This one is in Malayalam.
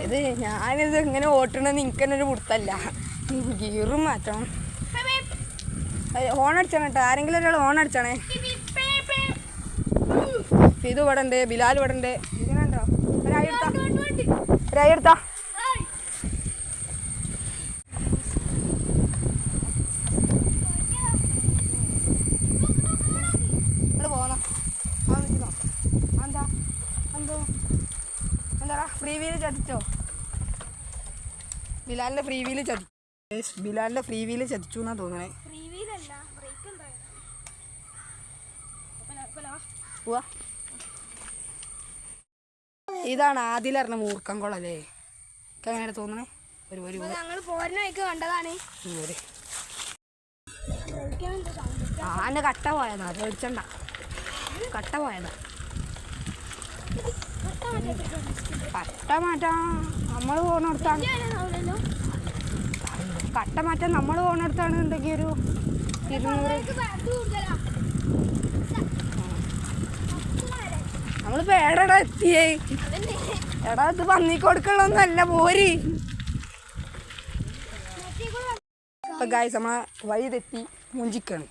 ഇത് ഞാനിത് ഇങ്ങനെ ഓട്ടണമെന്ന് എനിക്കെന്നൊരു പുറത്തല്ല. ഗീറും മാറ്റണം. ഹോൺ അടിച്ചാണ് കേട്ടോ, ആരെങ്കിലും ഒരാൾ ഹോൺ അടിച്ചാണേ. ഇത് ഇവിടെ ഉണ്ട്, ബിലാൽ ഇവിടെ ഉണ്ട്. ഇതിനുണ്ടോ ഒരായി എടുത്താ ഫ്രീ വീല് ചതിച്ചോ? ബിലാലിന്റെ ഫ്രീ വീല് ചതിച്ചു എന്നാ തോന്നണേ. ഇതാണ് ആദിലറിഞ്ഞ മൂർക്കംകുളല്ലേ? എങ്ങനെയാണ് തോന്നണേ? ആന്റെ കട്ട പോയതാ, പേടിച്ചണ്ട. കട്ട പോയതാ. കട്ട മാറ്റാൻ നമ്മൾ പോണടുത്താണ്. കട്ട മാറ്റാൻ നമ്മൾ പോണടുത്താണ് ഉണ്ടെങ്കിൽ ഒരു 200. നമ്മളിപ്പോ എടാ എത്തിയേ? എടാ ഇത് പന്നി കൊടുക്കണൊന്നല്ല, പോരി. ഇപ്പൊ ഗായ്സ് നമ്മളെ വഴി തെറ്റി മുഞ്ചിക്കാണ്.